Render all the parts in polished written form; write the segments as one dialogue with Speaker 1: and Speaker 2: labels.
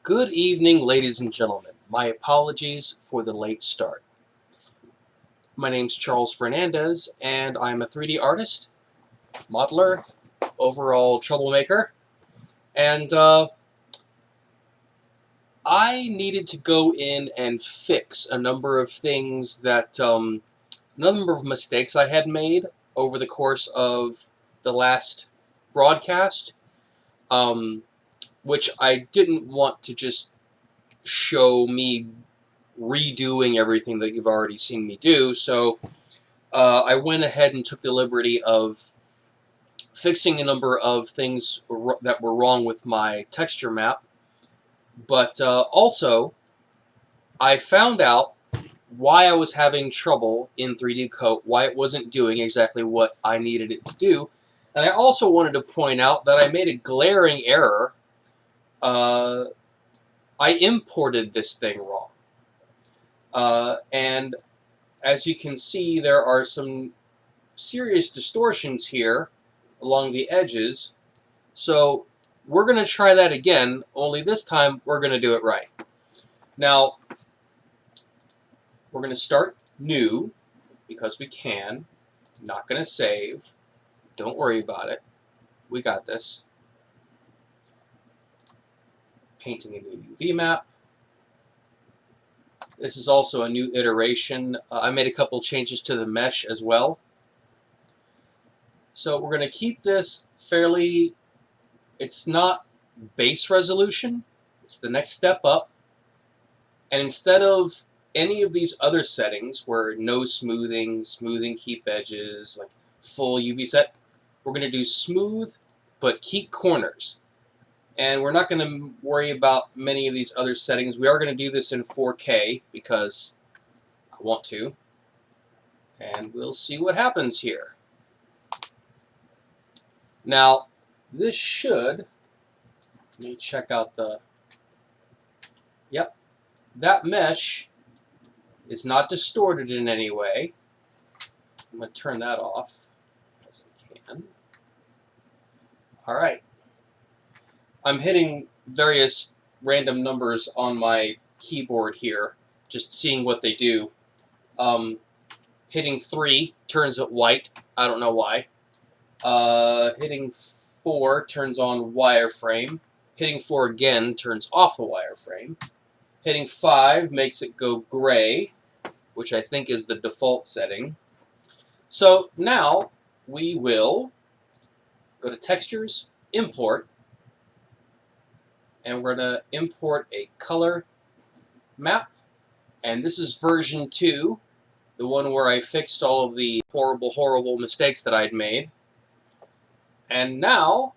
Speaker 1: Good evening, ladies and gentlemen. My apologies for the late start. My name's Charles Fernandez, and I'm a 3D artist, modeler, overall troublemaker, and I needed to go in and fix a number of things a number of mistakes I had made over the course of the last broadcast, which I didn't want to just show me redoing everything that you've already seen me do, so I went ahead and took the liberty of fixing a number of things that were wrong with my texture map, but also I found out why I was having trouble in 3D Coat, why it wasn't doing exactly what I needed it to do, and I also wanted to point out that I made a glaring error. I imported this thing wrong. And as you can see, there are some serious distortions here along the edges. So we're going to try that again, only this time we're going to do it right. Now, we're going to start new, because we can. Not going to save. Don't worry about it. We got this. Painting a new UV map. This is also a new iteration. I made a couple changes to the mesh as well. So we're going to keep this fairly, it's not base resolution, it's the next step up. And instead of any of these other settings where no smoothing, keep edges, like full UV set, we're going to do smooth but keep corners. And we're not going to worry about many of these other settings. We are going to do this in 4K because I want to. And we'll see what happens here. Now, this should, let me check out the, yep, that mesh is not distorted in any way. I'm going to turn that off as I can. All right. I'm hitting various random numbers on my keyboard here, just seeing what they do. Hitting 3 turns it white. I don't know why. Hitting 4 turns on wireframe. Hitting 4 again turns off the wireframe. Hitting 5 makes it go gray, which I think is the default setting. So now we will go to Textures, Import, and we're going to import a color map. And this is version 2, the one where I fixed all of the horrible mistakes that I'd made. And now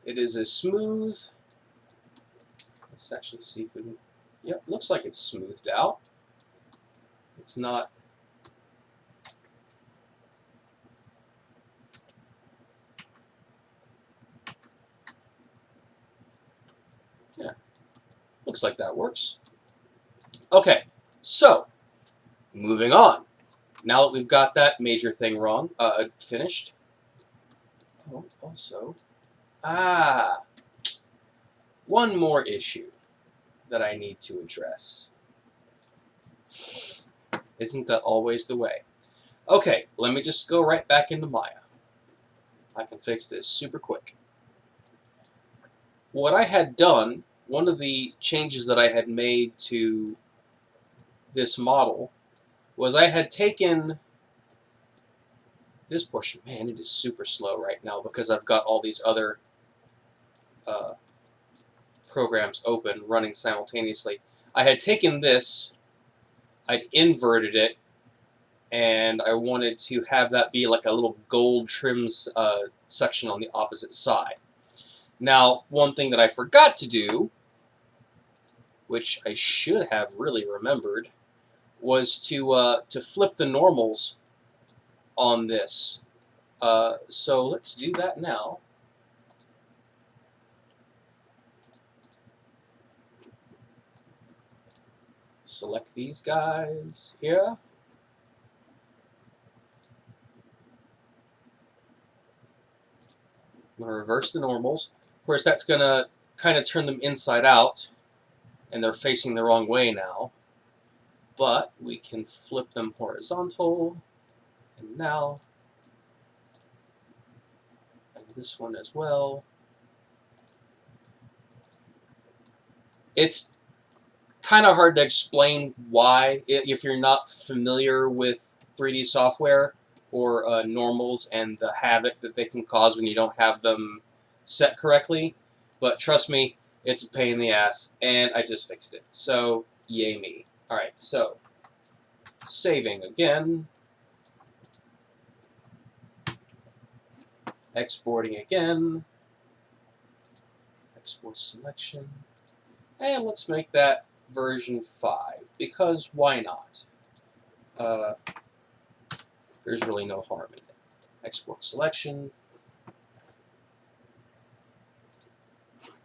Speaker 1: it is a smooth, let's actually see if we can, yep, looks like it's smoothed out. It's not, yeah, looks like that works. Okay, so moving on. Now that we've got that major thing wrong, finished. Oh, also, one more issue that I need to address. Isn't that always the way? Okay, let me just go right back into Maya. I can fix this super quick. What I had done, one of the changes that I had made to this model was I had taken this portion. Man, it is super slow right now because I've got all these other programs open, running simultaneously. I had taken this, I'd inverted it, and I wanted to have that be like a little gold trims section on the opposite side. Now, one thing that I forgot to do, which I should have really remembered, was to flip the normals on this. So let's do that now. Select these guys here. I'm going to reverse the normals. Of course, that's going to kind of turned them inside out, and they're facing the wrong way now. But we can flip them horizontal, and now, and this one as well. It's kind of hard to explain why, if you're not familiar with 3D software or normals and the havoc that they can cause when you don't have them set correctly. But trust me, it's a pain in the ass, and I just fixed it. So, yay me. Alright, so, saving again. Exporting again. Export selection. And let's make that version 5, because why not? There's really no harm in it. Export selection.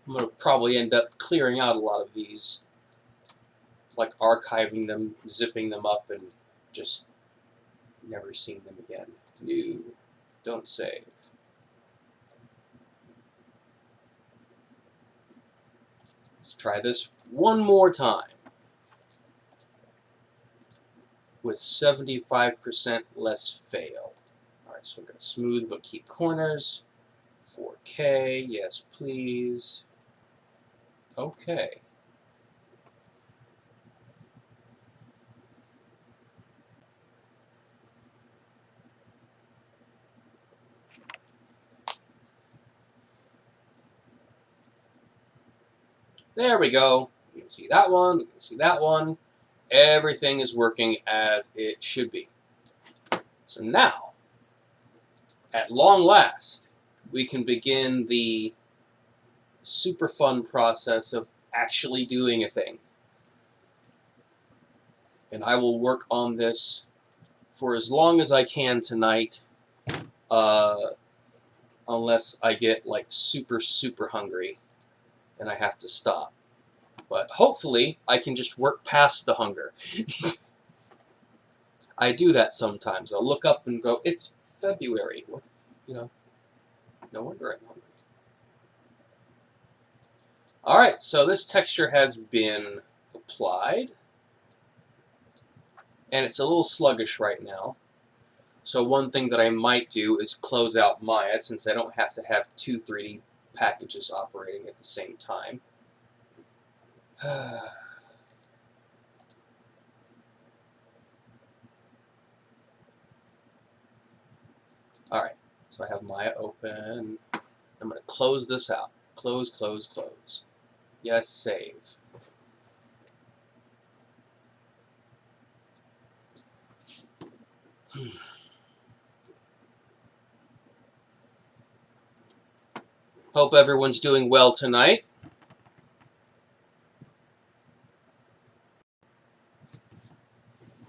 Speaker 1: I'm going to probably end up clearing out a lot of these, like archiving them, zipping them up, and just never seeing them again. New. Don't save. Let's try this one more time with 75% less fail. Alright, so we're going to smooth but keep corners. 4K, yes please. Okay. There we go. You can see that one, we can see that one. Everything is working as it should be. So now, at long last, we can begin the super fun process of actually doing a thing. And I will work on this for as long as I can tonight, unless I get like super hungry and I have to stop. But hopefully I can just work past the hunger. I do that sometimes. I'll look up and go, it's February. What, you know, no wonder I'm hungry. Alright, so this texture has been applied. And it's a little sluggish right now. So one thing that I might do is close out Maya, since I don't have to have two 3D packages operating at the same time. Alright, so I have Maya open. I'm going to close this out. Close, close, close. Yes, save. Hope everyone's doing well tonight.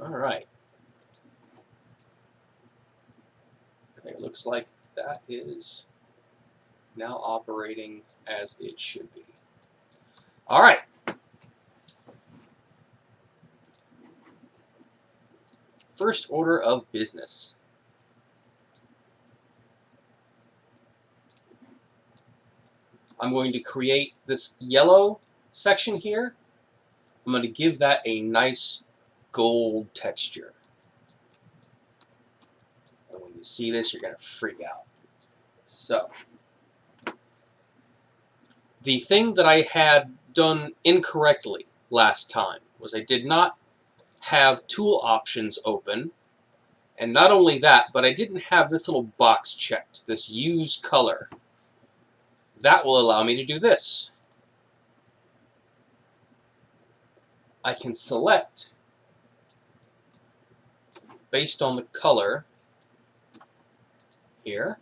Speaker 1: Alright. Okay, it looks like that is now operating as it should be. Alright. First order of business. I'm going to create this yellow section here. I'm going to give that a nice gold texture. And when you see this, you're going to freak out. So, the thing that I had done incorrectly last time was I did not have tool options open. And not only that, but I didn't have this little box checked, this use color. That will allow me to do this. I can select, based on the color here,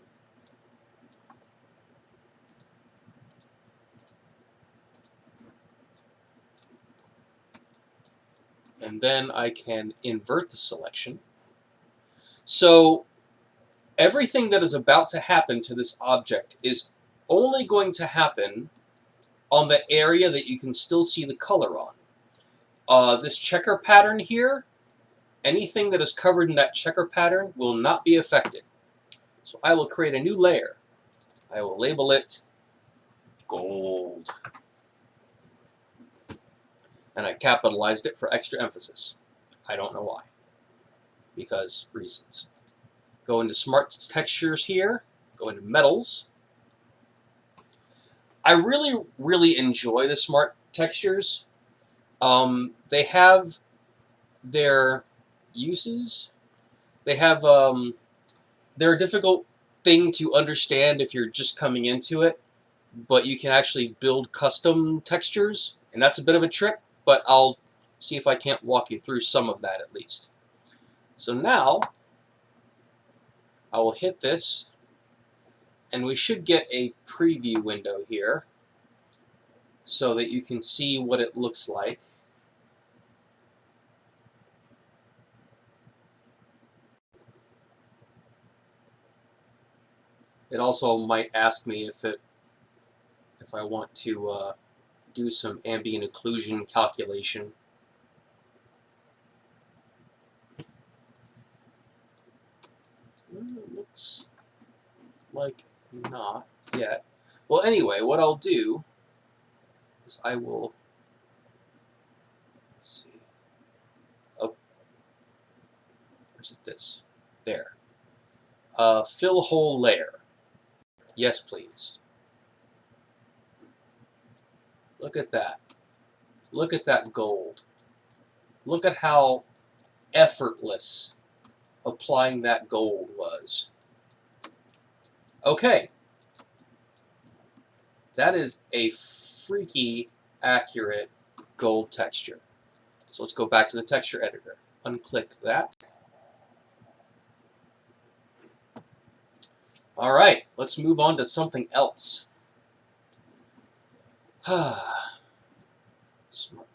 Speaker 1: and then I can invert the selection. So everything that is about to happen to this object is only going to happen on the area that you can still see the color on. This checker pattern here, anything that is covered in that checker pattern will not be affected. So I will create a new layer. I will label it gold. And I capitalized it for extra emphasis. I don't know why. Because reasons. Go into Smart Textures here. Go into Metals. I really enjoy the Smart Textures. They have their uses. They're a difficult thing to understand if you're just coming into it, but you can actually build custom textures, and that's a bit of a trick, but I'll see if I can't walk you through some of that at least. So now, I will hit this, and we should get a preview window here so that you can see what it looks like. It also might ask me if I want to do some ambient occlusion calculation. It looks like not yet. Well, anyway, what I'll do is I will, let's see, oh, where's it this? There. Fill hole layer. Yes, please. Look at that. Look at that gold. Look at how effortless applying that gold was. Okay. That is a freaky accurate gold texture. So let's go back to the texture editor. Unclick that. Alright, let's move on to something else. Smart.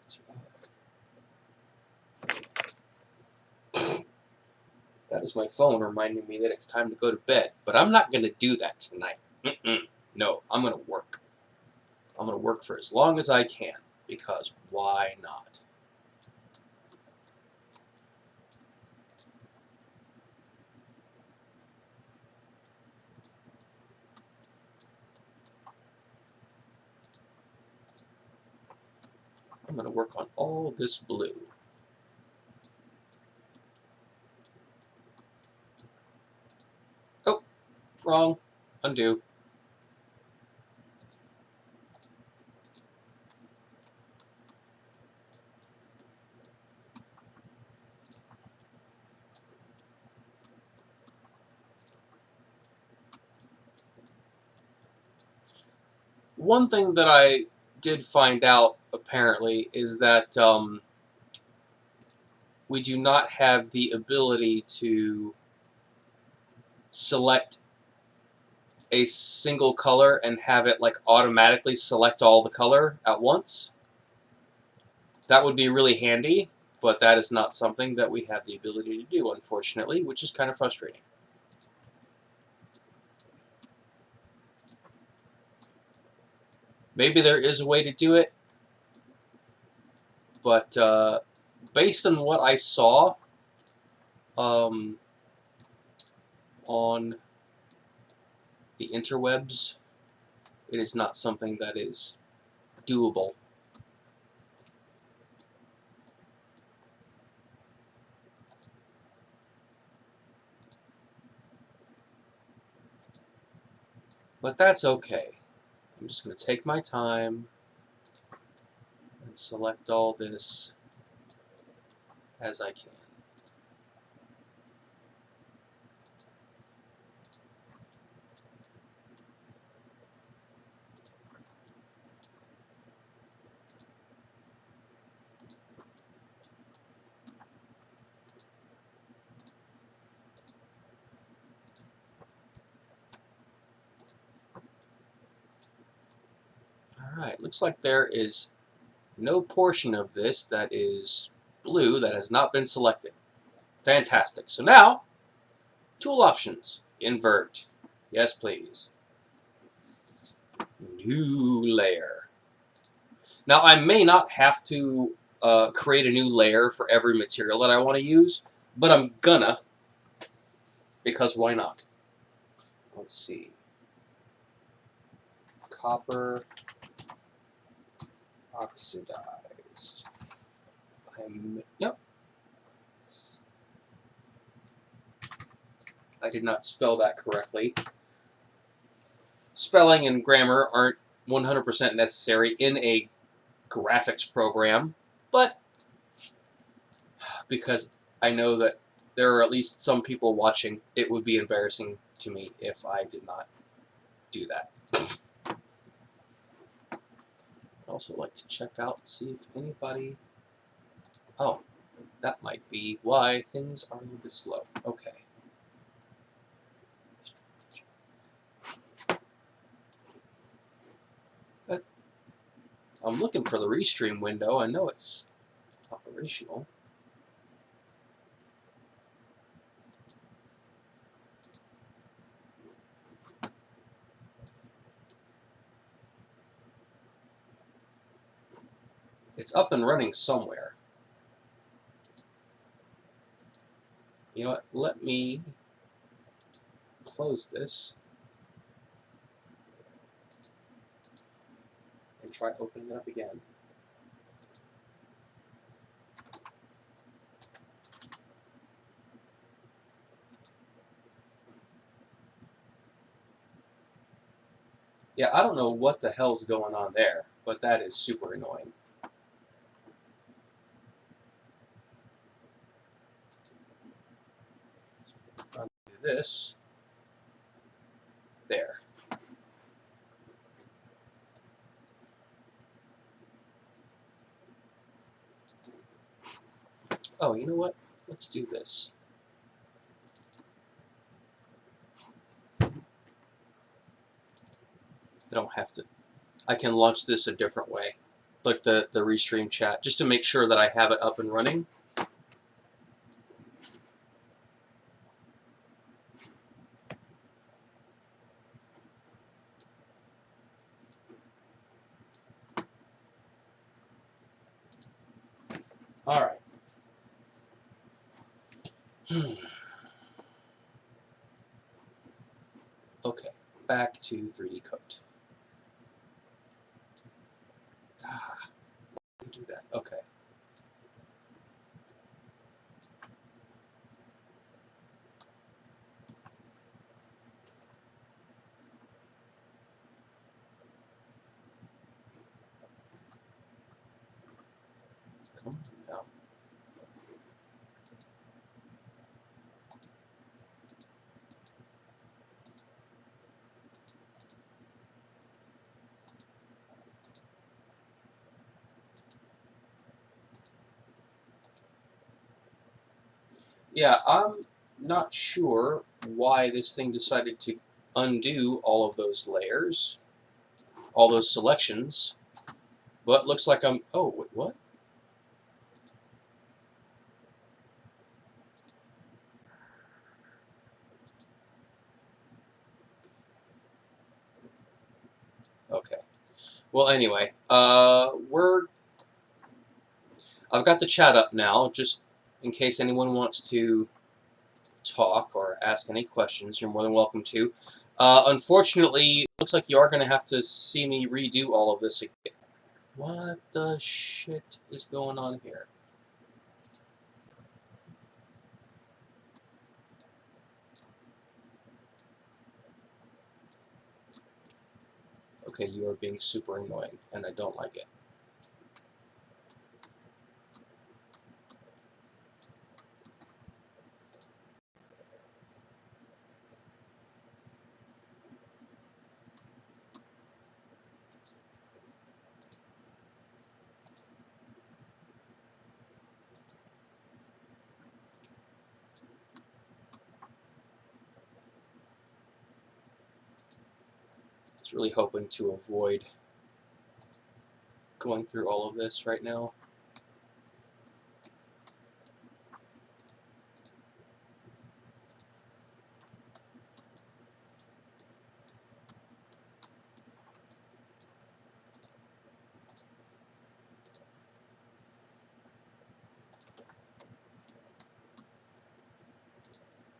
Speaker 1: That is my phone reminding me that it's time to go to bed. But I'm not going to do that tonight. No, I'm going to work. I'm going to work for as long as I can. Because why not? I'm going to work on all this blue. Oh, wrong. Undo. One thing that I did find out, apparently, is that we do not have the ability to select a single color and have it like automatically select all the color at once. That would be really handy, but that is not something that we have the ability to do, unfortunately, which is kind of frustrating. Maybe there is a way to do it, but based on what I saw on the interwebs, it is not something that is doable. But that's okay. I'm just going to take my time and select all this as I can. Alright, looks like there is no portion of this that is blue that has not been selected. Fantastic. So now, tool options. Invert. Yes, please. New layer. Now, I may not have to create a new layer for every material that I want to use, but I'm gonna, because why not? Let's see. Copper Oxidized. Yep. I did not spell that correctly. Spelling and grammar aren't 100% necessary in a graphics program, but because I know that there are at least some people watching, it would be embarrassing to me if I did not do that. I'd also like to check out and see if anybody... Oh, that might be why things are a little bit slow. Okay. I'm looking for the restream window. I know it's operational. It's up and running somewhere. You know what? Let me close this and try opening it up again. Yeah, I don't know what the hell's going on there, but that is super annoying. Undo this. There. Oh, you know what? Let's do this. I don't have to. I can launch this a different way, like the restream chat, just to make sure that I have it up and running. All right. Okay, back to 3D Coat. Do that. Okay. Come on now. Yeah, I'm not sure why this thing decided to undo all of those layers, all those selections, but looks like I'm... Oh, wait, what? Okay. Well, anyway, I've got the chat up now, just in case anyone wants to talk or ask any questions. You're more than welcome to. Unfortunately, it looks like you are going to have to see me redo all of this again. What the shit is going on here? Okay, you are being super annoying, and I don't like it. I was really hoping to avoid going through all of this right now.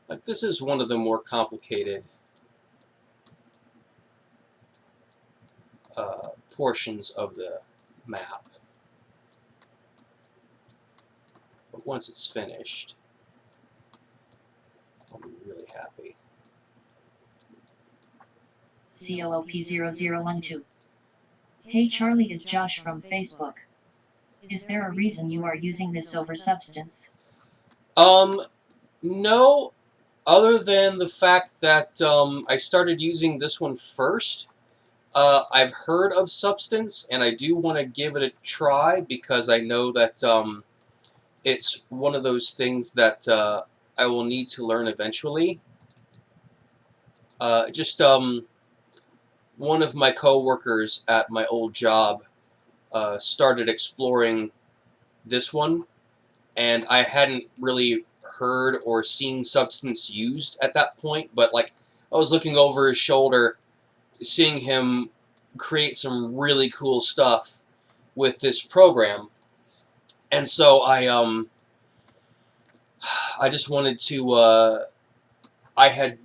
Speaker 1: Like, this is one of the more complicated portions of the map. But once it's finished, I'll be really happy.
Speaker 2: COOP0012. Hey Charlie, is Josh from Facebook. Is there a reason you are using this over substance?
Speaker 1: No, other than the fact that I started using this one first. I've heard of Substance, and I do want to give it a try because I know that it's one of those things that I will need to learn eventually. Just one of my coworkers at my old job started exploring this one, and I hadn't really heard or seen Substance used at that point, but like I was looking over his shoulder, seeing him create some really cool stuff with this program, and so I just wanted to I had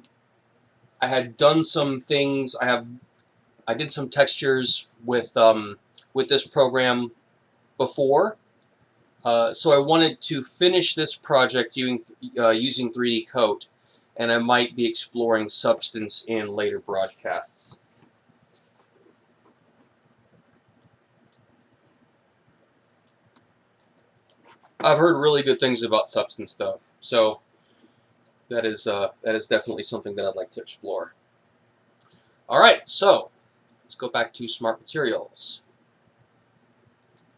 Speaker 1: done some things. I did some textures with this program before, so I wanted to finish this project using 3D Coat, and I might be exploring Substance in later broadcasts. I've heard really good things about Substance, though, so that is definitely something that I'd like to explore. All right, so let's go back to Smart Materials.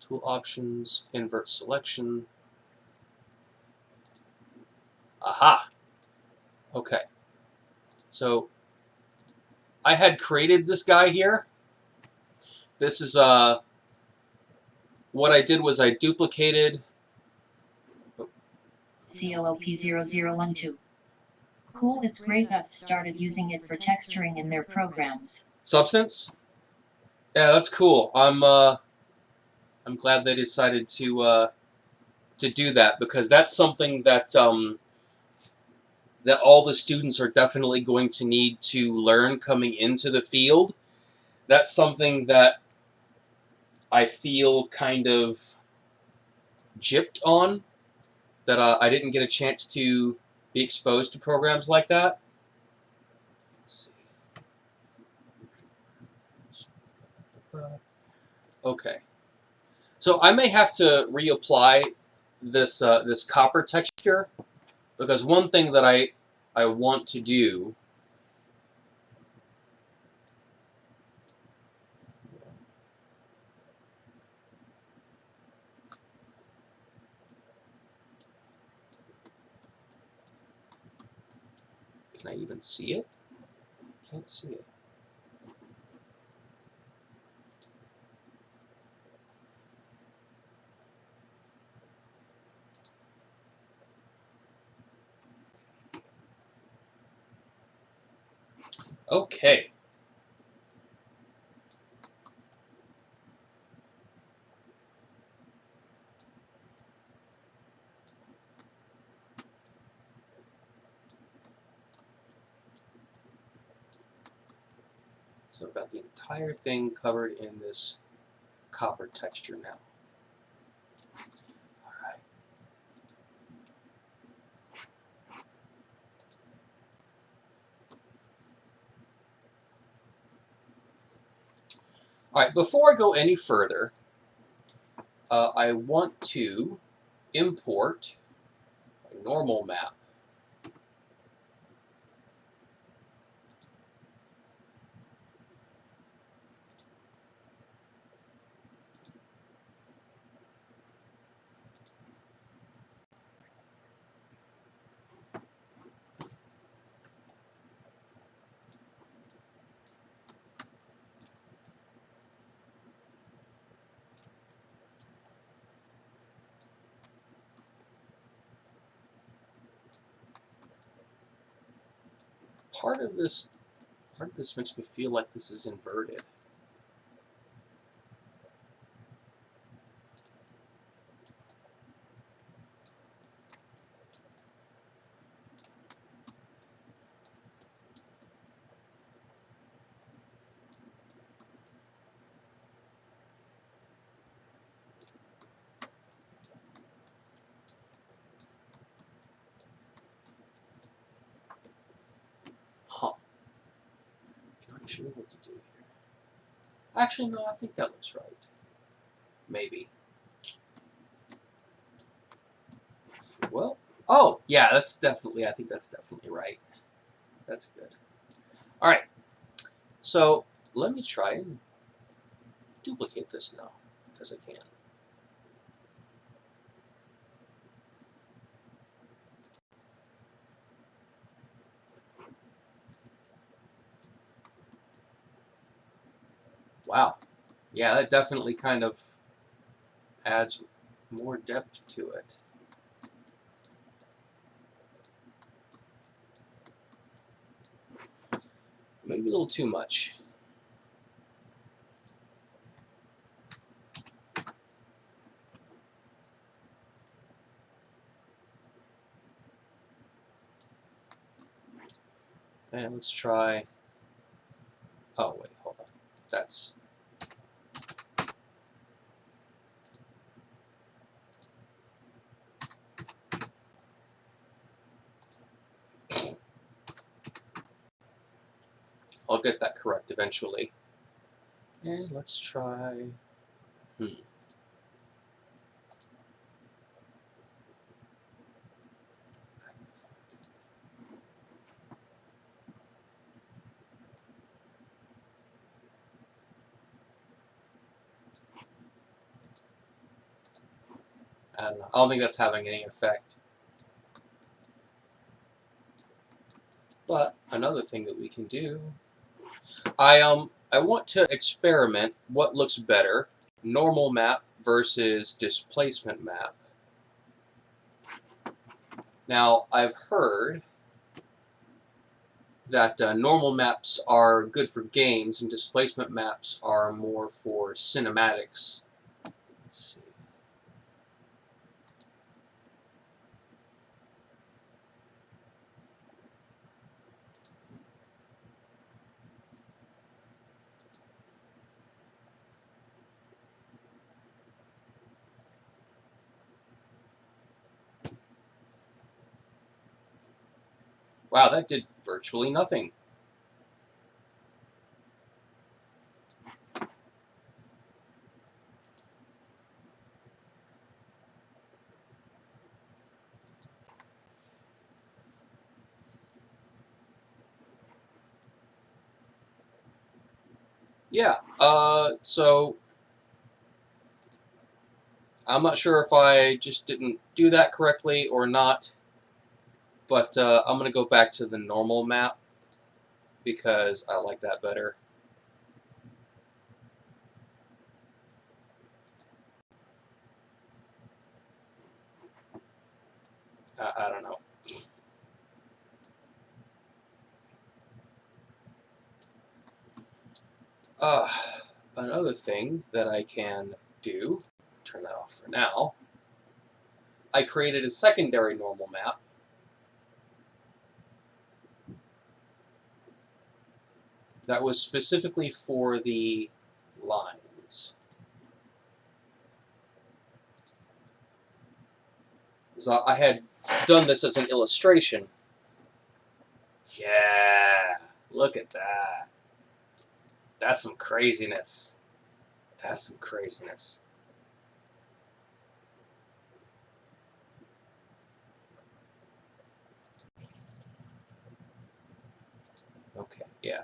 Speaker 1: Tool options, invert selection. Aha! Okay. So I had created this guy here. This is what I did was I duplicated.
Speaker 2: COOP0012. Cool, it's great. I've started using it for texturing in their programs.
Speaker 1: Substance? Yeah, that's cool. I'm glad they decided to do that, because that's something that that all the students are definitely going to need to learn coming into the field. That's something that I feel kind of gypped on, that I didn't get a chance to be exposed to programs like that. Let's see. Okay. So I may have to reapply this this copper texture, because one thing that I want to do. Can I even see it? Can't see it. Okay. So I've got the entire thing covered in this copper texture now. All right. All right, before I go any further, I want to import a normal map. Part of this makes me feel like this is inverted. not sure what to do here. Actually, no, I think that looks right. Maybe. Well, oh, yeah, that's definitely, I think that's definitely right. That's good. All right, so let me try and duplicate this now, because I can. Wow. Yeah, that definitely kind of adds more depth to it. Maybe a little too much. And let's try... Oh, wait, hold on. That's... I'll get that correct eventually. And let's try... I don't know. I don't think that's having any effect. But another thing that we can do... I want to experiment what looks better, normal map versus displacement map. Now, I've heard that normal maps are good for games and displacement maps are more for cinematics. Let's see. Wow, that did virtually nothing. Yeah, so I'm not sure if I just didn't do that correctly or not, but I'm going to go back to the normal map because I like that better. I don't know. Another thing that I can do, turn that off for now, I created a secondary normal map. That was specifically for the lines. So I had done this as an illustration. Yeah, look at that. That's some craziness. That's some craziness. Okay, yeah.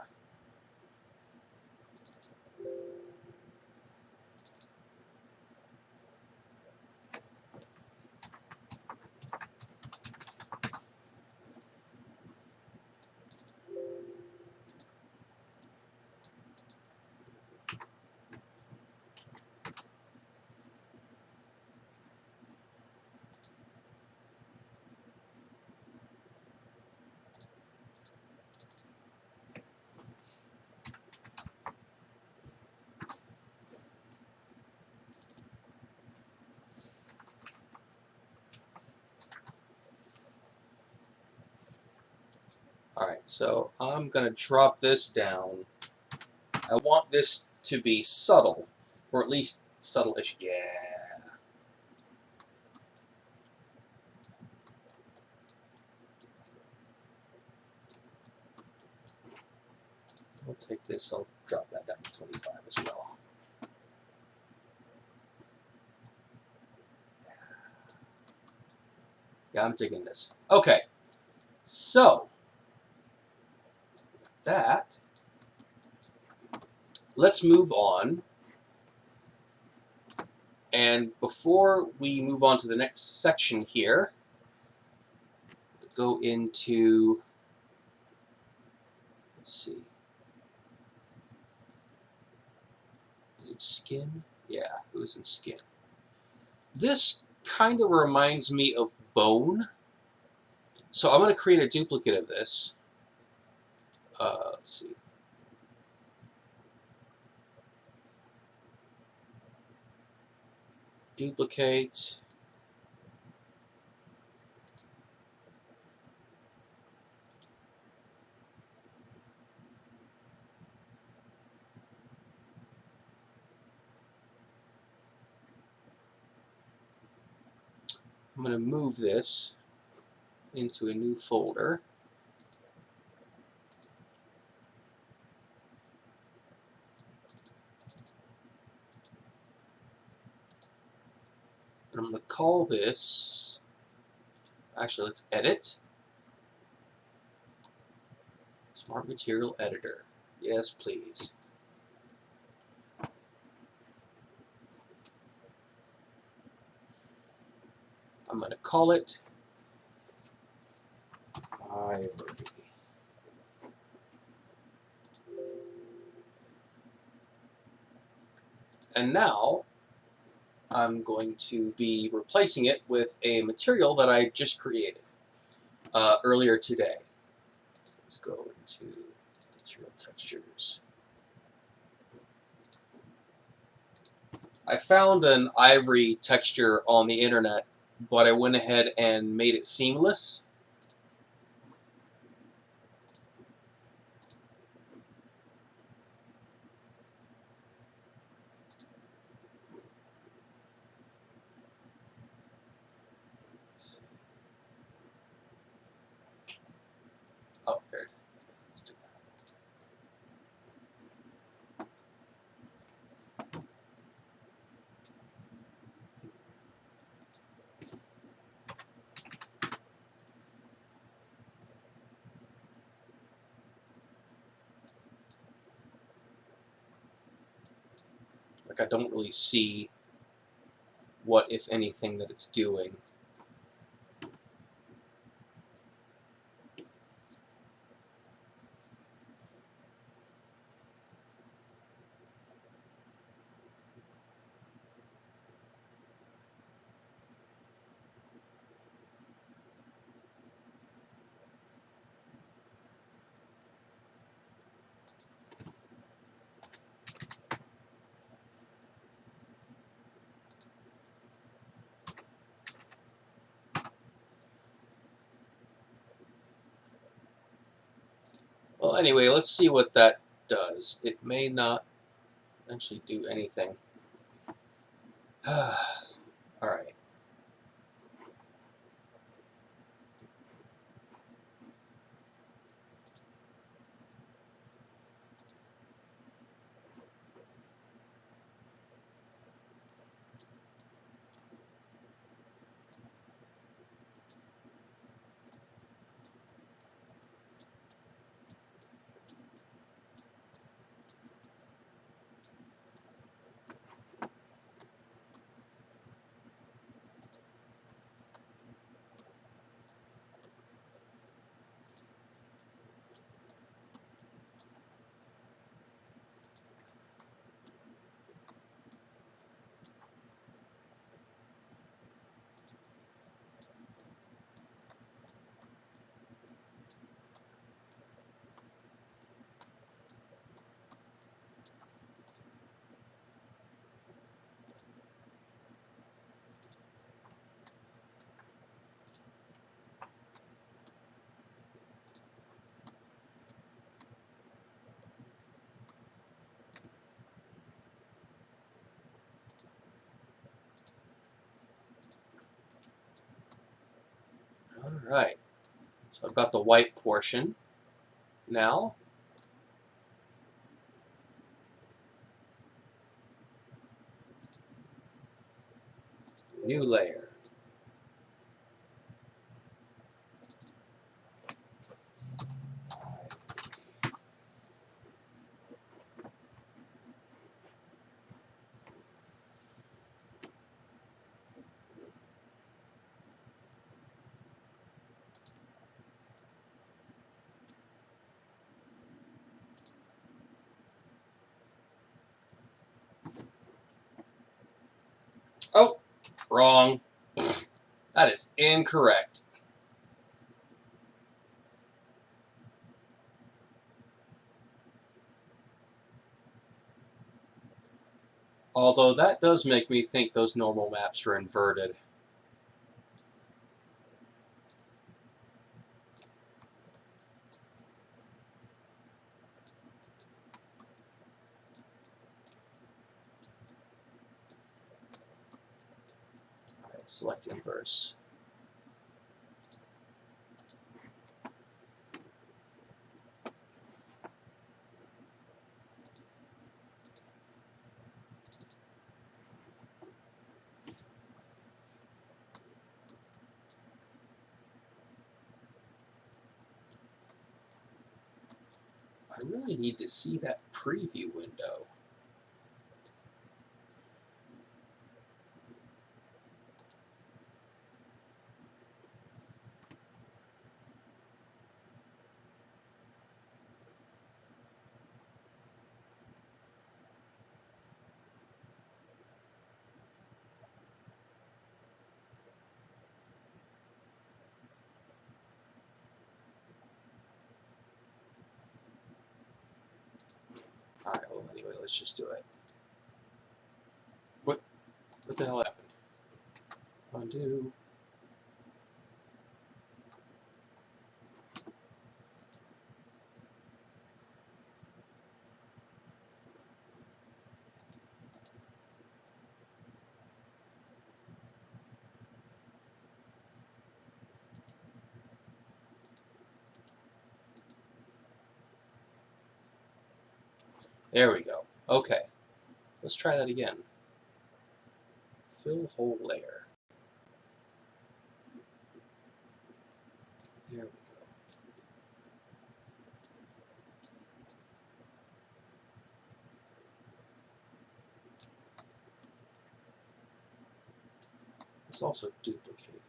Speaker 1: Alright, so I'm going to drop this down. I want this to be subtle, or at least subtle-ish. Yeah. I'll take this, I'll drop that down to 25 as well. Yeah, I'm digging this. Okay, so that, let's move on. And before we move on to the next section here, go into, let's see, is it skin? Yeah, it was in skin. This kind of reminds me of bone. So I'm going to create a duplicate of this. Let's see. Duplicate. I'm going to move this into a new folder. And I'm going to call this, actually let's edit, Smart Material Editor. Yes, please. I'm going to call it Ivory. And now I'm going to be replacing it with a material that I just created earlier today. Let's go into Material Textures. I found an ivory texture on the internet, but I went ahead and made it seamless. Oh, there it is. Let's do that. Like, I don't really see what, if anything, that it's doing. Well, anyway, let's see what that does. It may not actually do anything. Alright. Alright. So I've got the white portion now. New layer. Oh, wrong. That is incorrect. Although that does make me think those normal maps are inverted. Alright, select inverse. I really need to see that preview window. Alright, well, anyway, let's just do it. What the hell happened? Undo. There we go. Okay. Let's try that again. Fill whole layer. There we go. Let's also duplicate it.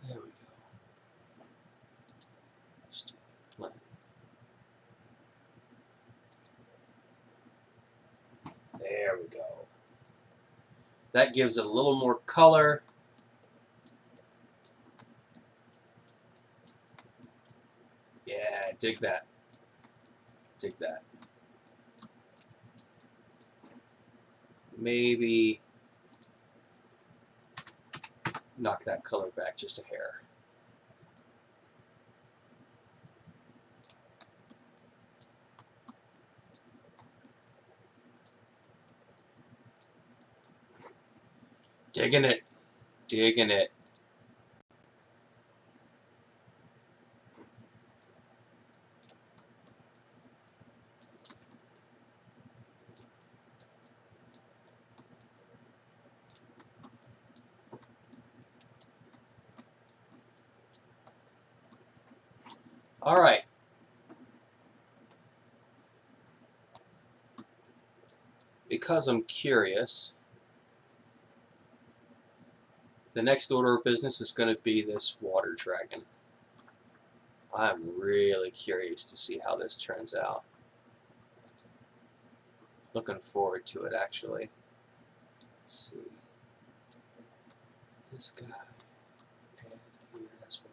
Speaker 1: There we go. Just blend. There we go. That gives it a little more color. Yeah, dig that. Dig that. Maybe knock that color back just a hair. Digging it. Digging it. All right. Because I'm curious, the next order of business is going to be this water dragon. I'm really curious to see how this turns out. Looking forward to it, actually. Let's see. This guy. And here as well.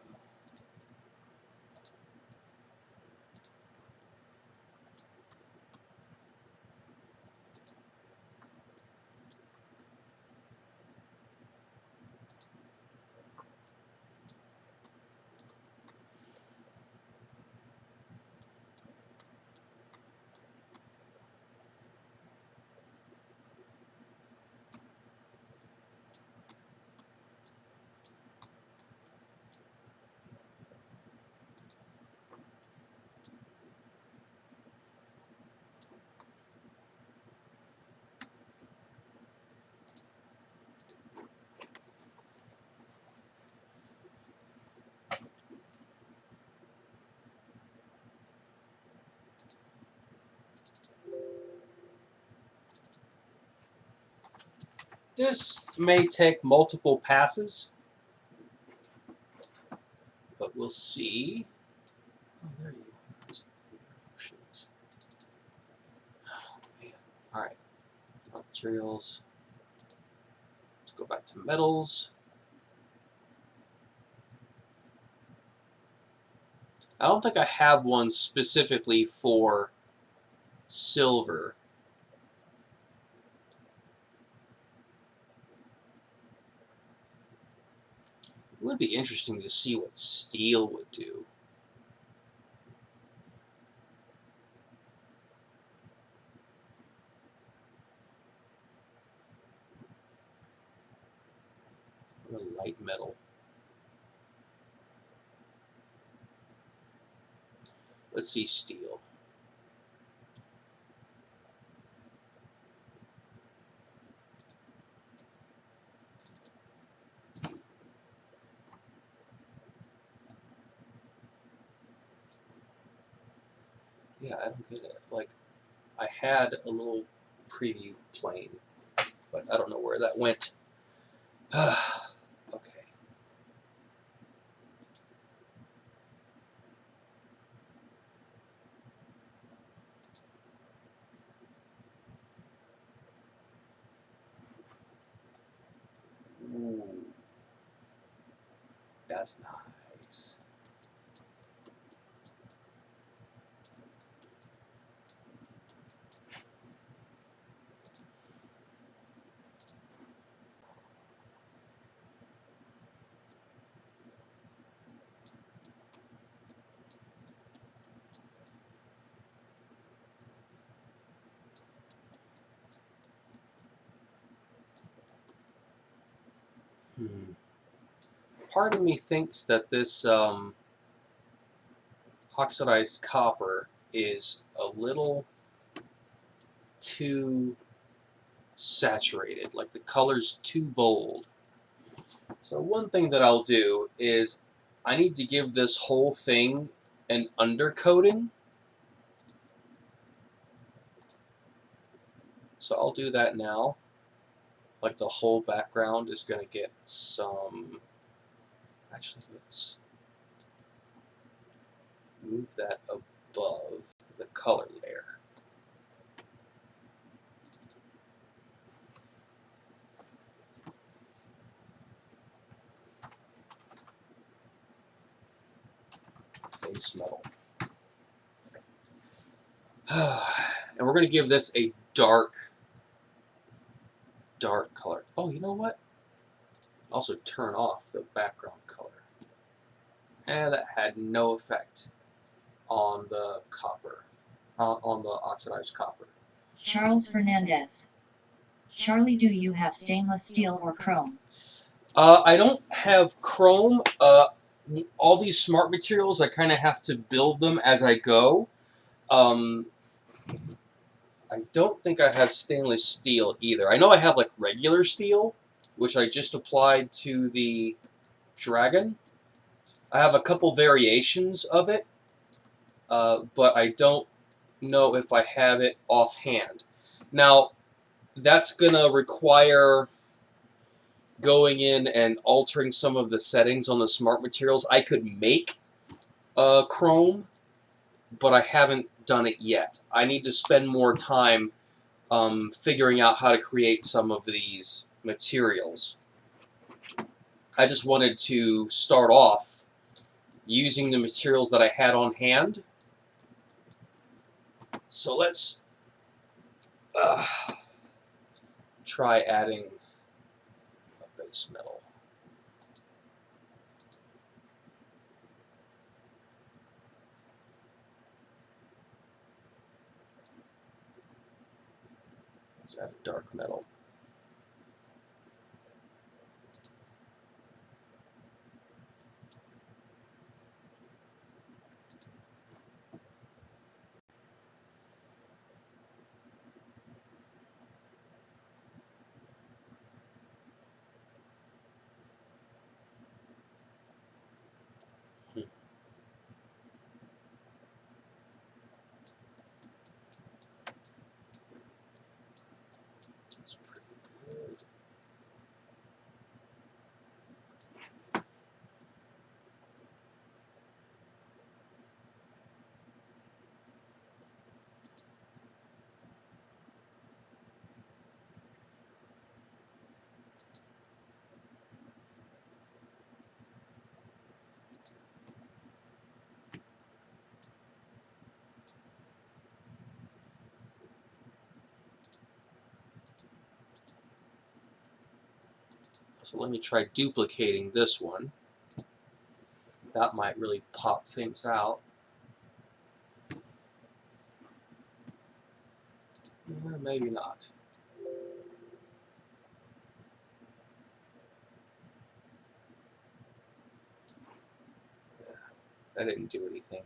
Speaker 1: This may take multiple passes, but we'll see. Oh, there you go. Options. Oh, man. All right. Materials. Let's go back to metals. I don't think I have one specifically for silver. It would be interesting to see what steel would do. Or light metal. Let's see steel. Yeah, I don't get it. Like, I had a little preview plane, but I don't know where that went. Okay. Ooh, that's nice. Part of me thinks that this oxidized copper is a little too saturated, like the color's too bold. So one thing that I'll do is I need to give this whole thing an undercoating. So I'll do that now. Like the whole background is going to get some... Actually, let's move that above the color layer. Base metal. And we're going to give this a dark color. Oh, you know what? Also turn off the background color. And that had no effect on the copper, on the oxidized copper.
Speaker 2: Charles Fernandez. Charlie, do you have stainless steel or chrome?
Speaker 1: I don't have chrome. All these smart materials, I kind of have to build them as I go. I don't think I have stainless steel either. I know I have like regular steel, which I just applied to the dragon. I have a couple variations of it, but I don't know if I have it offhand. Now, that's going to require going in and altering some of the settings on the smart materials. I could make chrome, but I haven't done it yet. I need to spend more time figuring out how to create some of these materials. I just wanted to start off using the materials that I had on hand. So let's try adding a base metal. Let's add a dark metal. That's So let me try duplicating this one. That might really pop things out. Or maybe not. That didn't do anything.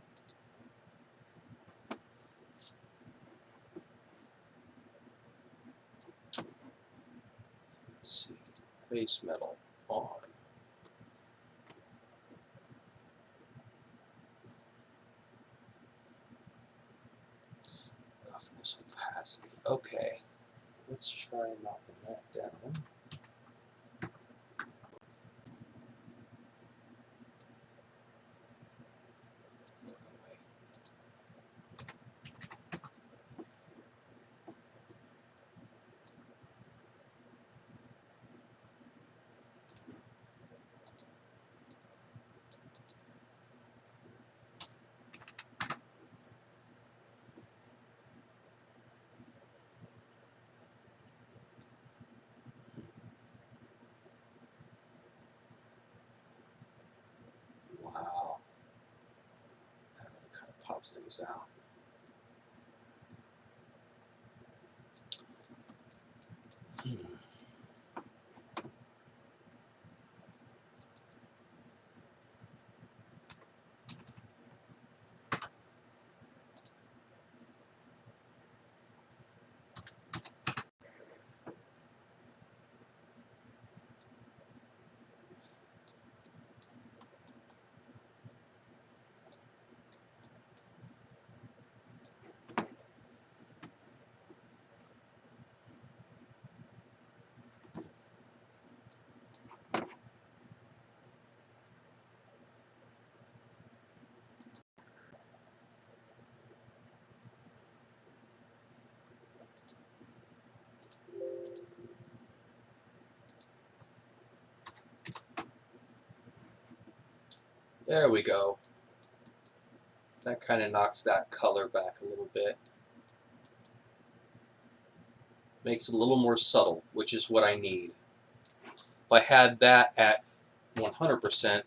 Speaker 1: Let's see. Base metal on. Roughness opacity. Okay. Let's try knocking that down. Wow. That really kind of pops things out. There we go. That kind of knocks that color back a little bit. Makes it a little more subtle, which is what I need. If I had that at 100%,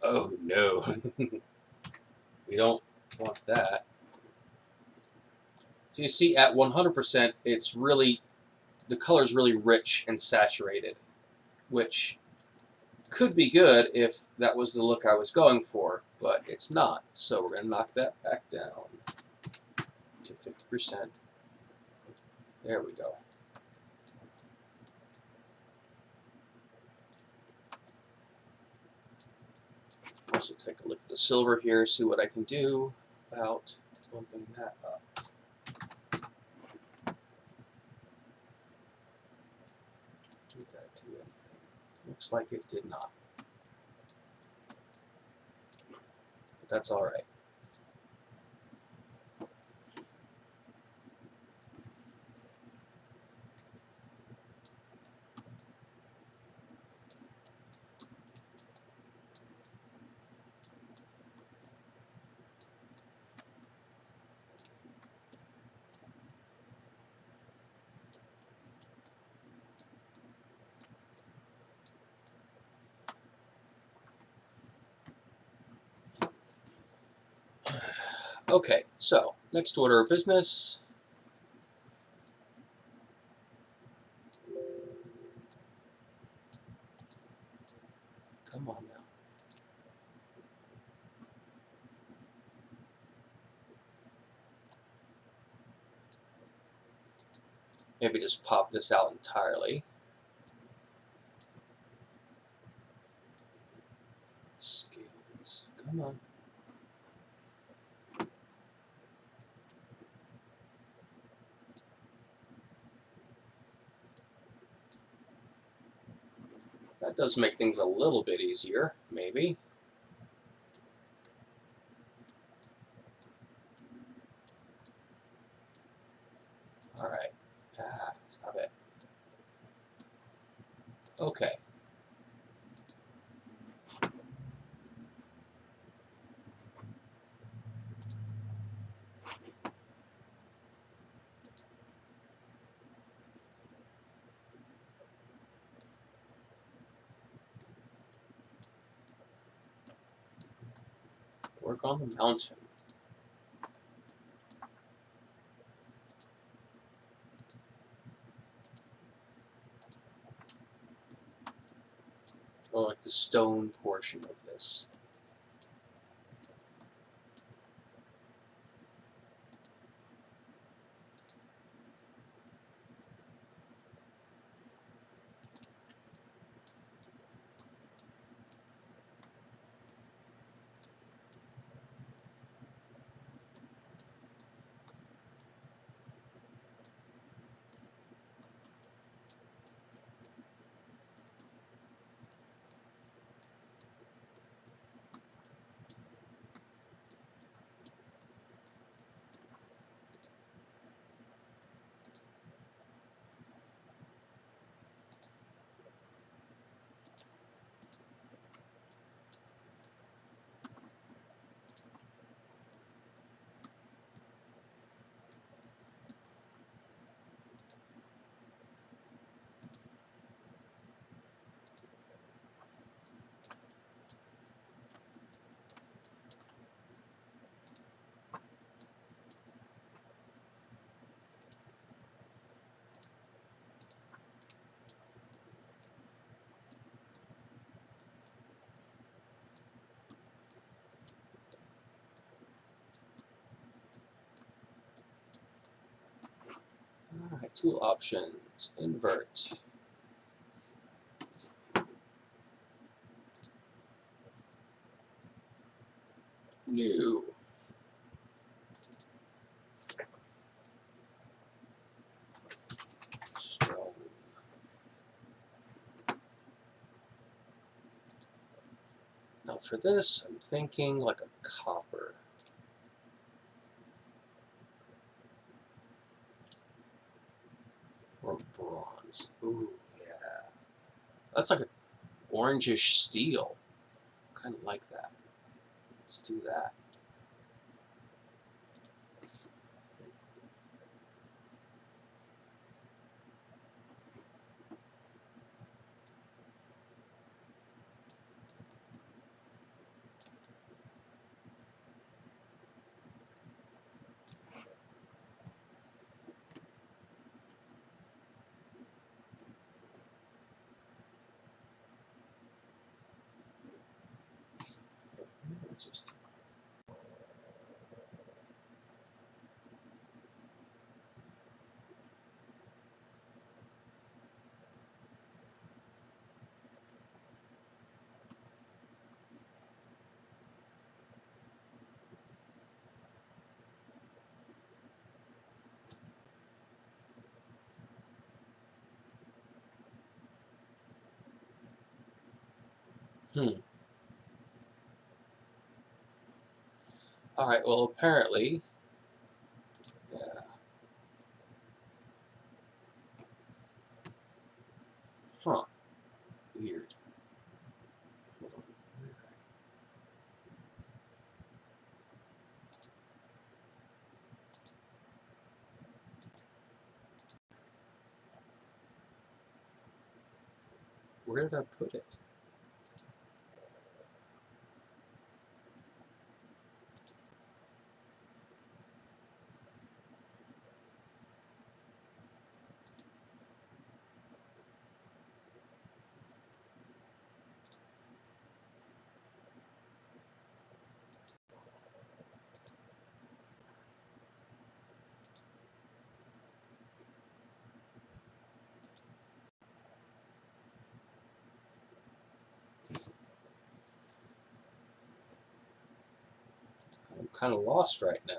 Speaker 1: oh no, we don't want that. So you see, at 100%, it's really, the color's really rich and saturated, which could be good if that was the look I was going for, but it's not. So we're going to knock that back down to 50%. There we go. Also take a look at the silver here, see what I can do about bumping that up. Did that do anything? Looks like it did not. But that's all right. Okay, so next order of business. Come on now. Maybe just pop this out entirely. Scale this. Come on. That does make things a little bit easier, maybe. All right. Stop it. Okay. Work on the mountain. Or like the stone portion of this. Alright, tool options. Invert. New. Stone. Now for this, I'm thinking like a copper. Or bronze. Ooh, yeah. That's like an orangish steel. Kind of like that. Let's do that. Just Alright, well apparently, yeah. Huh. Weird. Hold on. Where did I put it? I'm kind of lost right now.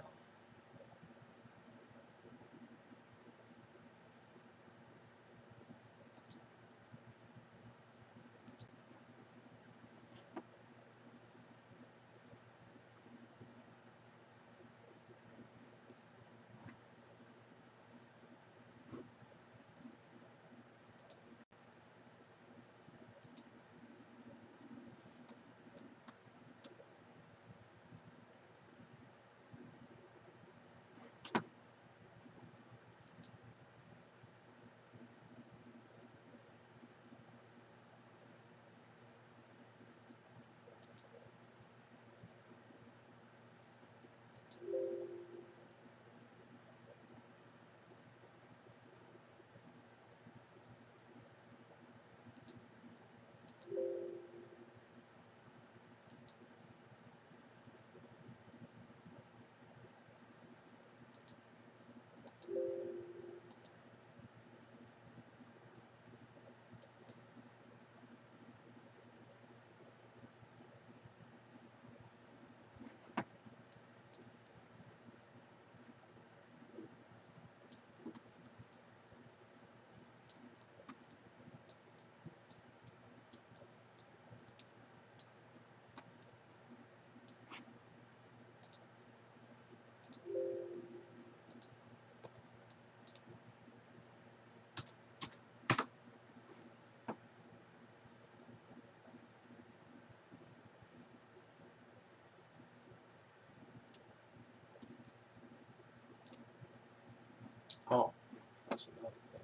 Speaker 1: That's another thing.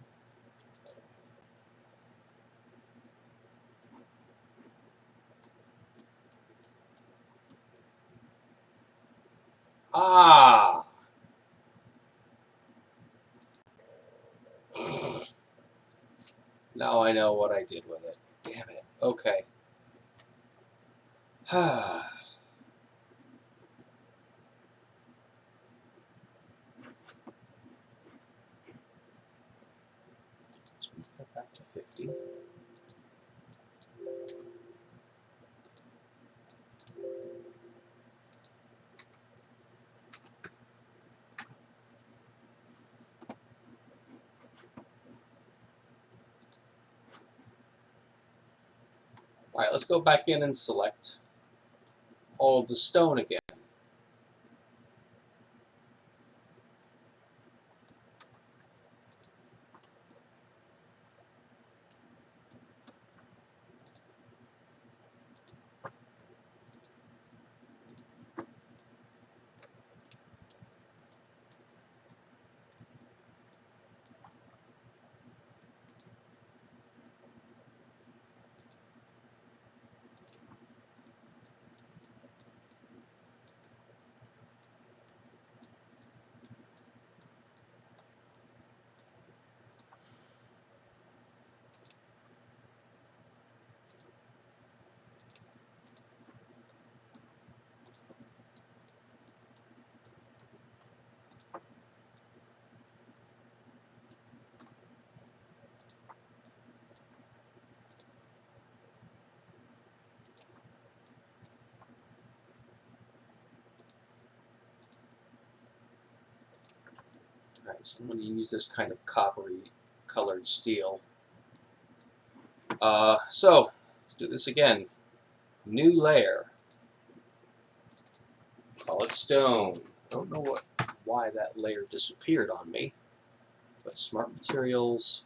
Speaker 1: Ah! Now I know what I did with it. Damn it. Okay. Let's move that back to 50. Alright, let's go back in and select all of the stone again. Alright, so I'm going to use this kind of coppery colored steel. So, let's do this again. New layer. Call it stone. I don't know why that layer disappeared on me. But smart materials.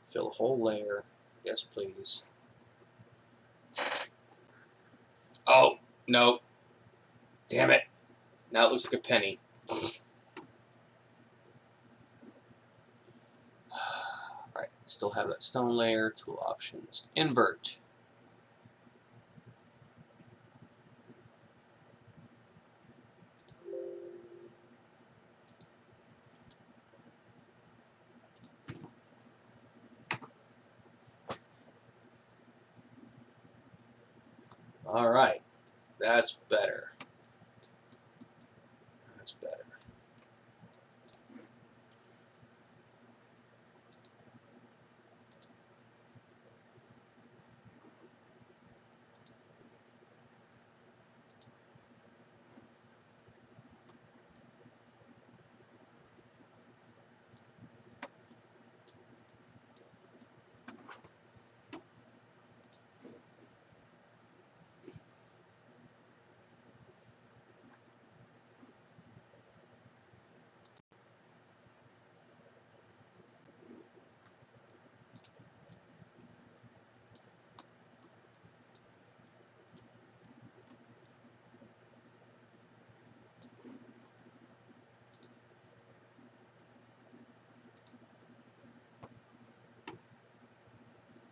Speaker 1: Fill a whole layer. Yes, please. Oh, no. Damn it. Now it looks like a penny. Alright, still have that stone layer. Tool options. Invert. Alright. That's better. That's better.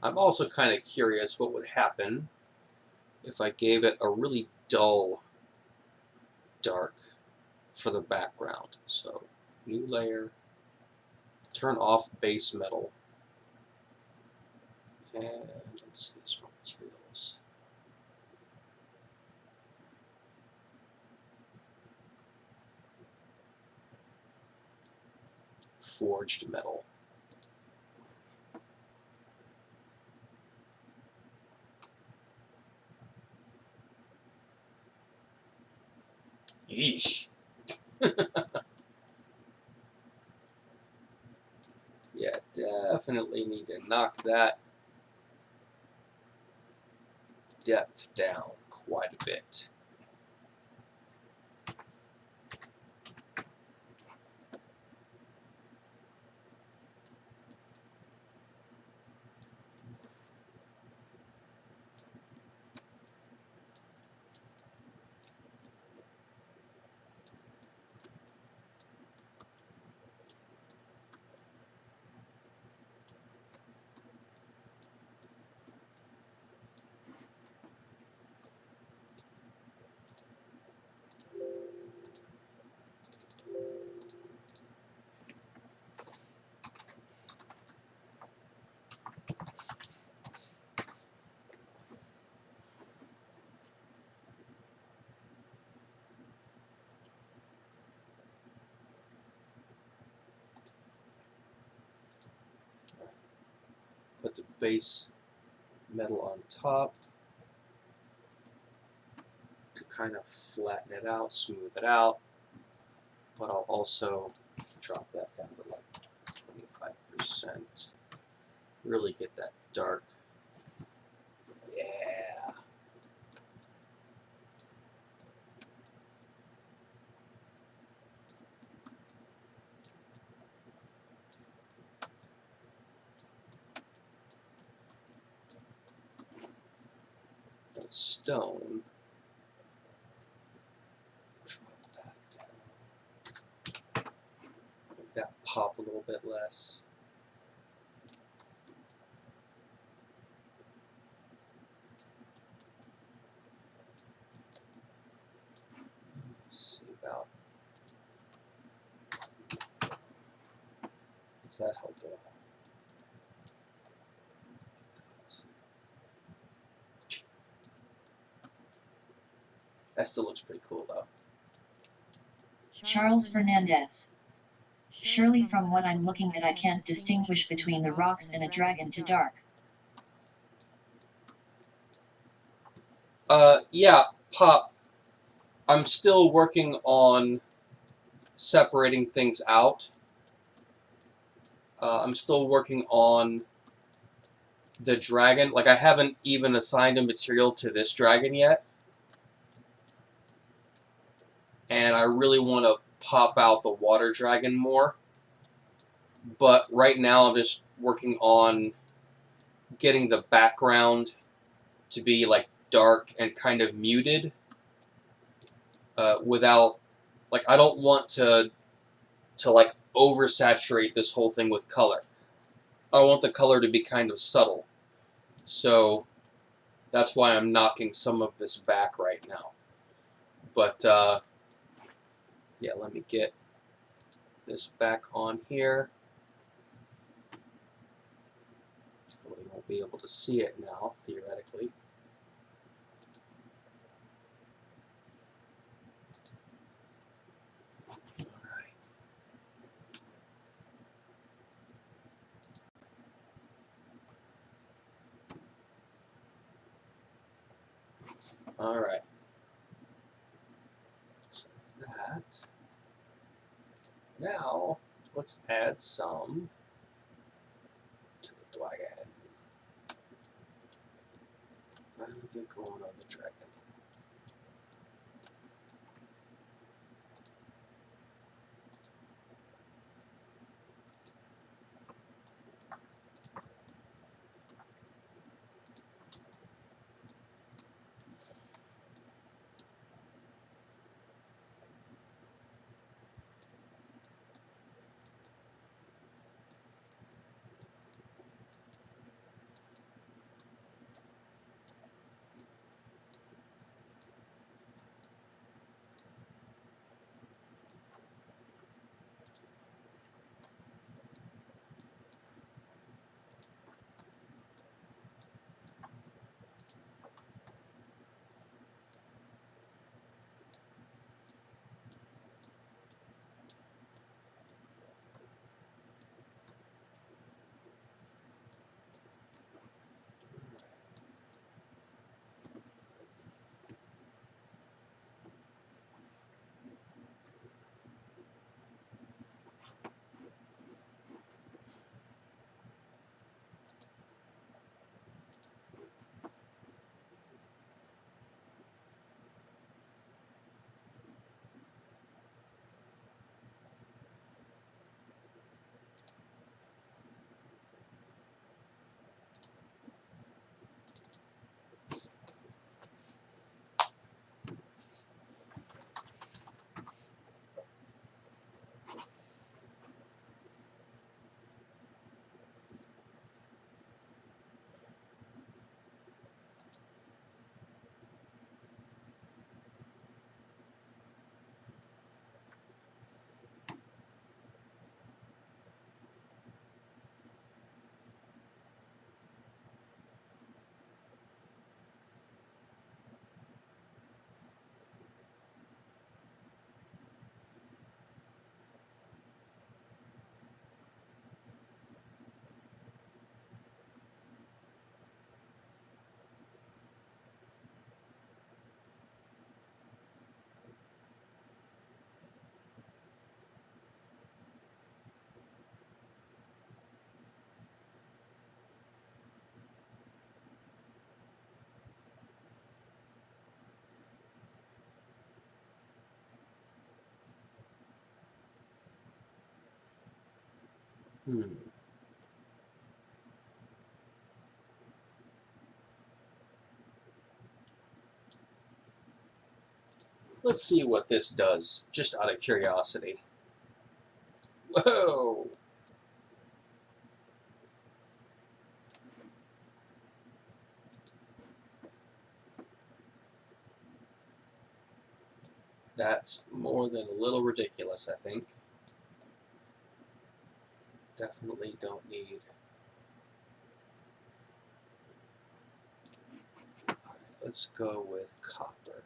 Speaker 1: I'm also kind of curious what would happen if I gave it a really dull dark for the background. So, new layer, turn off base metal, and let's see some materials. Forged metal. Yeesh. Yeah, definitely need to knock that depth down quite a bit. put the base metal on top to kind of flatten it out, smooth it out, but I'll also drop that down to like 25%. Really get that dark. Yeah. The stone. Drop that down. Make that pop a little bit less. Let's see about. Does that help at all? That still looks pretty cool though.
Speaker 2: Charles Fernandez. Surely from what I'm looking at I can't distinguish between the rocks and a dragon to dark.
Speaker 1: Yeah, Pop, I'm still working on separating things out. I'm still working on the dragon. Like, I haven't even assigned a material to this dragon yet. And I really want to pop out the water dragon more. But right now I'm just working on getting the background to be like dark and kind of muted without, like, I don't want to like oversaturate this whole thing with color. I want the color to be kind of subtle. So that's why I'm knocking some of this back right now. But yeah, let me get this back on here. Well, you won't be able to see it now, theoretically. Alright. So that. Now, let's add some to the dragon. Finally get going on the dragon. Hmm. Let's see what this does, just out of curiosity. Whoa! That's more than a little ridiculous, I think. Definitely don't need... Alright, let's go with copper.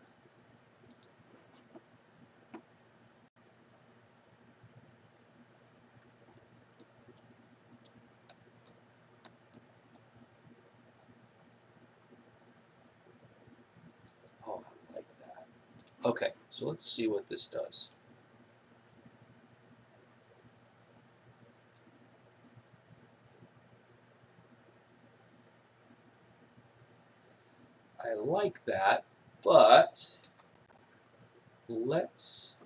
Speaker 1: Oh, I like that. Okay, so let's see what this does. I like that, but let's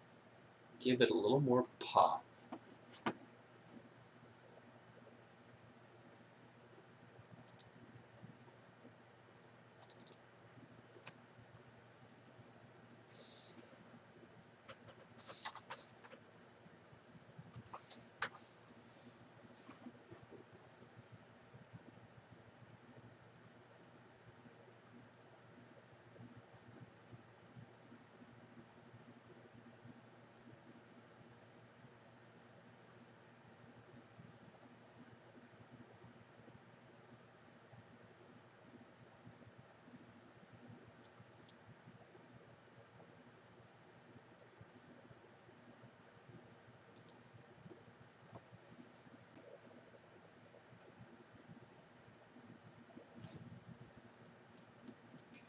Speaker 1: give it a little more pop.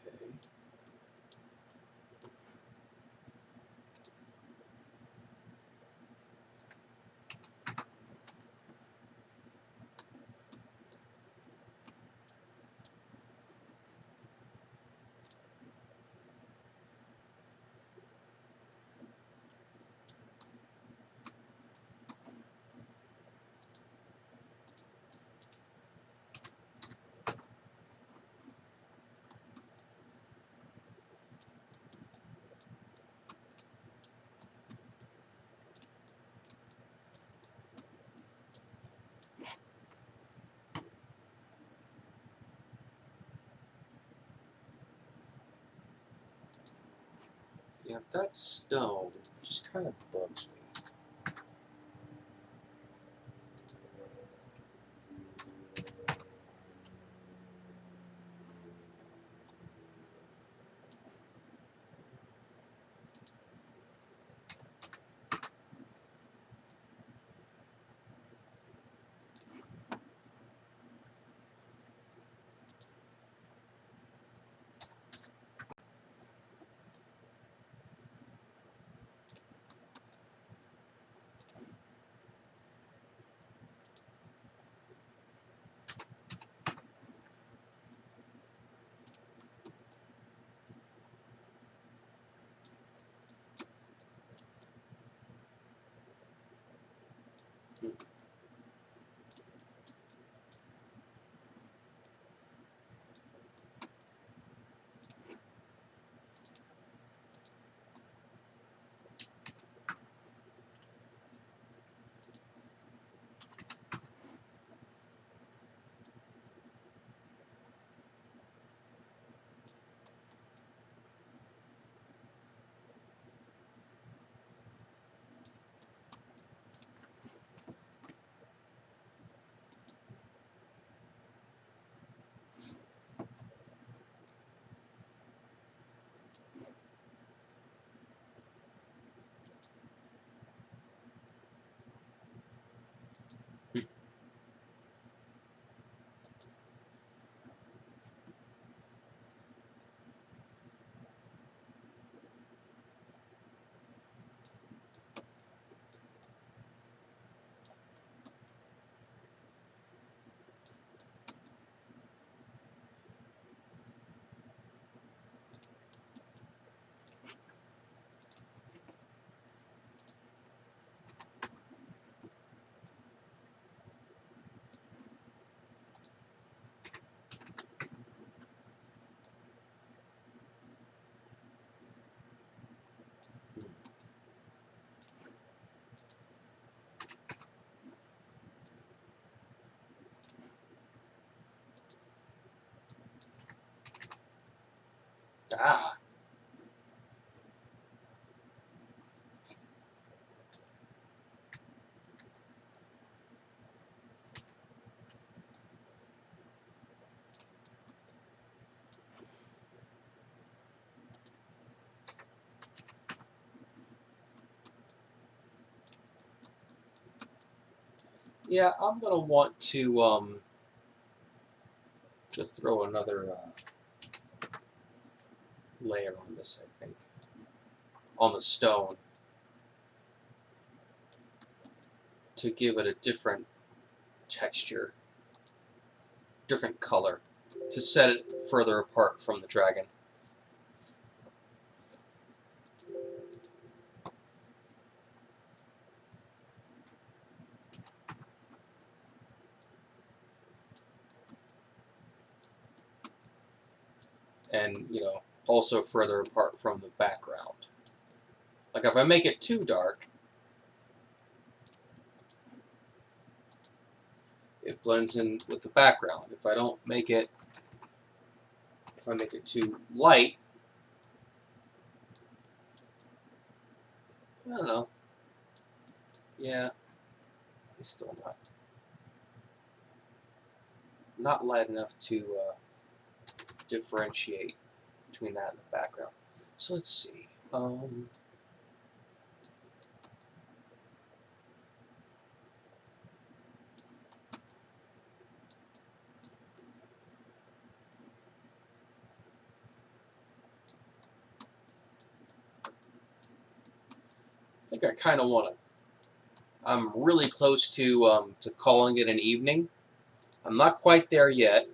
Speaker 1: Okay. Yeah, that stone just kind of bugs me. Hmm. Ah. Yeah, I'm gonna want to just throw another layer on this, I think, on the stone, to give it a different texture, different color, to set it further apart from the dragon. And, you know, also further apart from the background. Like if I make it too dark, it blends in with the background. If I make it too light, I don't know. Yeah, it's still not light enough to differentiate between that and the background. So let's see. I think I kind of want to. I'm really close to calling it an evening. I'm not quite there yet.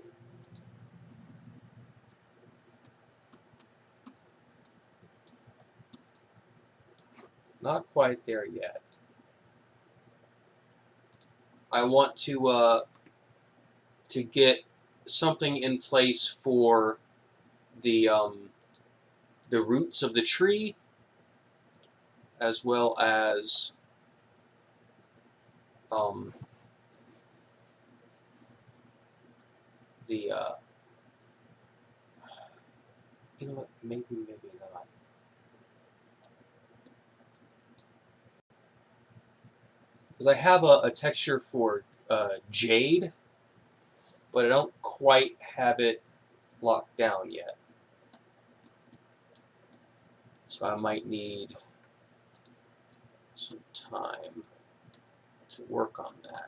Speaker 1: Not quite there yet. I want to get something in place for the roots of the tree, as well as the you know what, maybe not. Because I have a texture for jade, but I don't quite have it locked down yet. So I might need some time to work on that.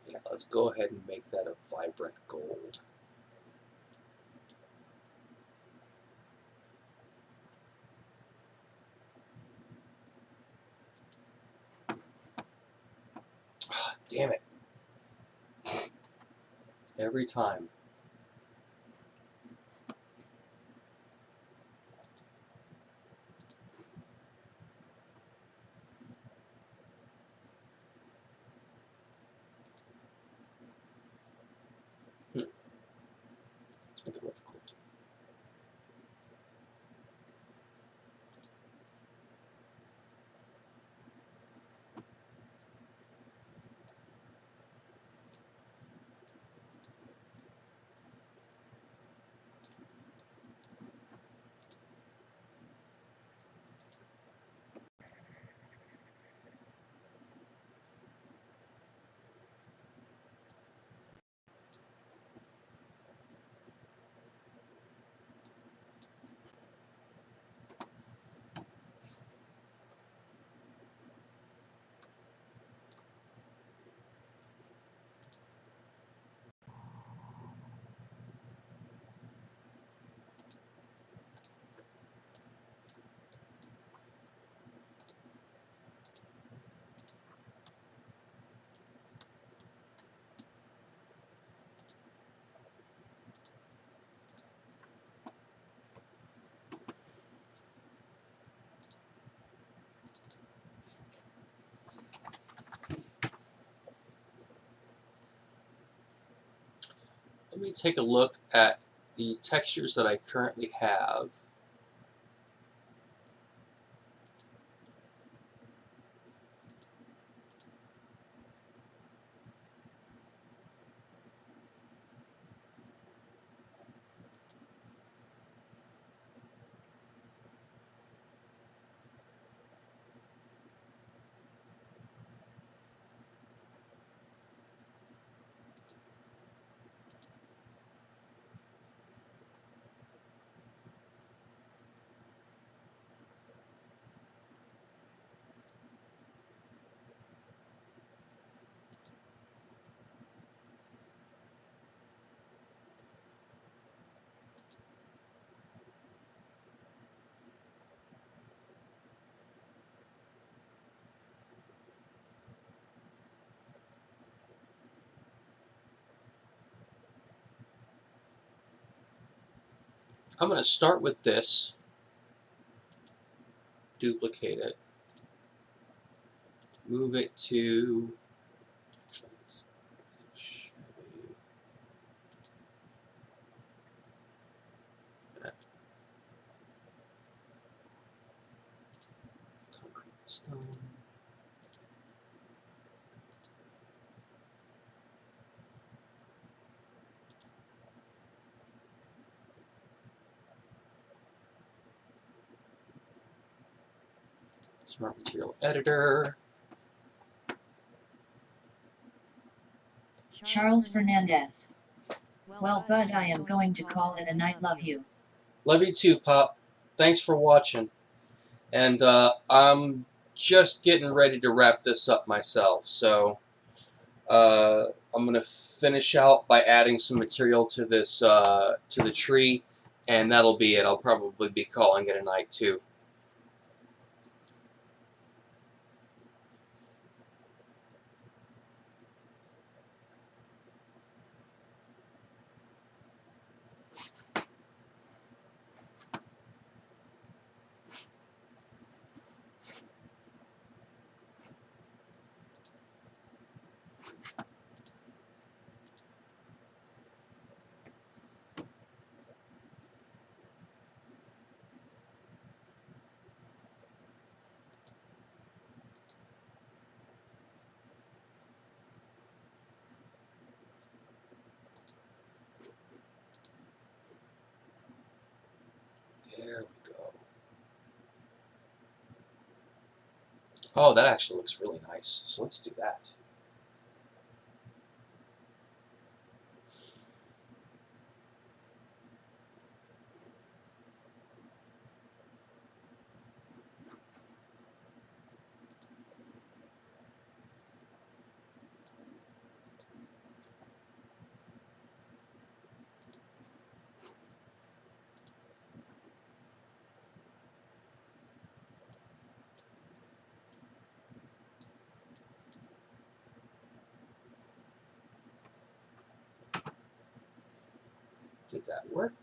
Speaker 1: Yeah, let's go ahead and make that a vibrant gold. Damn it. Every time. Let's make it rough gold. let me take a look at the textures that I currently have. I'm going to start with this, duplicate it, move it to concrete stone. Smart Material Editor.
Speaker 2: Charles Fernandez. Well, bud, I am going to call it a night. Love you.
Speaker 1: Love you too, Pop. Thanks for watching. And I'm just getting ready to wrap this up myself. So I'm going to finish out by adding some material to this to the tree. And that'll be it. I'll probably be calling it a night too. There we go. Oh, that actually looks really nice. So let's do that. Did that work?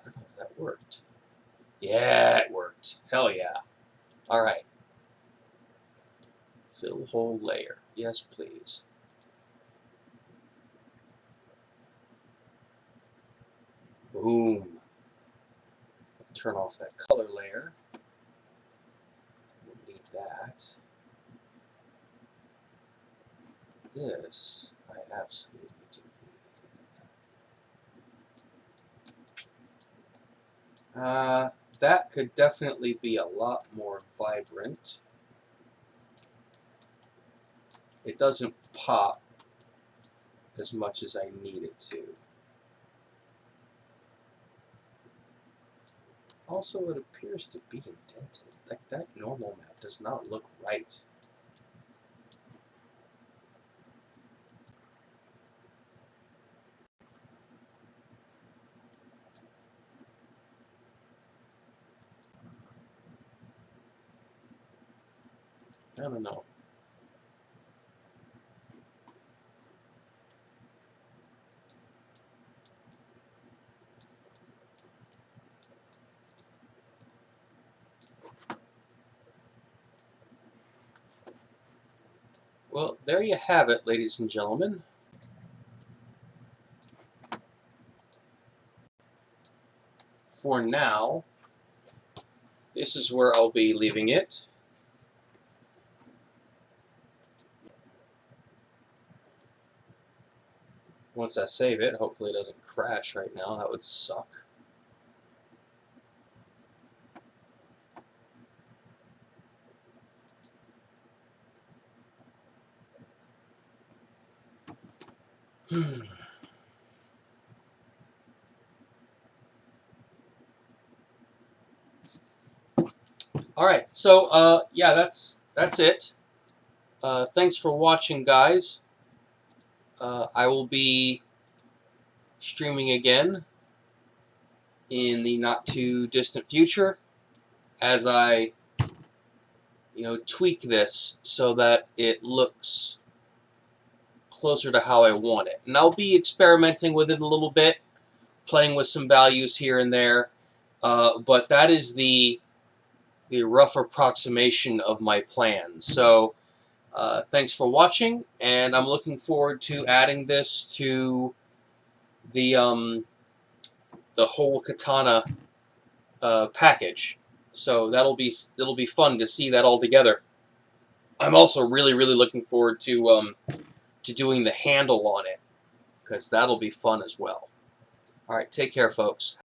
Speaker 1: I don't know if that worked. Yeah, it worked. Hell yeah. All right. Fill whole layer. Yes, please. Boom. Turn off that color layer. We'll need that. This, I absolutely do need. That could definitely be a lot more vibrant. It doesn't pop as much as I need it to. Also, it appears to be indented. Like, that normal map does not look right. I don't know. Well, there you have it, ladies and gentlemen. for now, this is where I'll be leaving it. Once I save it, hopefully it doesn't crash right now. That would suck. Alright, so yeah, that's it. Thanks for watching, guys. I will be streaming again in the not too distant future as I tweak this so that it looks closer to how I want it. And I'll be experimenting with it a little bit, playing with some values here and there, but that is the rough approximation of my plan. So thanks for watching, and I'm looking forward to adding this to the whole katana package. So it'll be fun to see that all together. I'm also really looking forward to doing the handle on it, because that'll be fun as well. All right, take care, folks.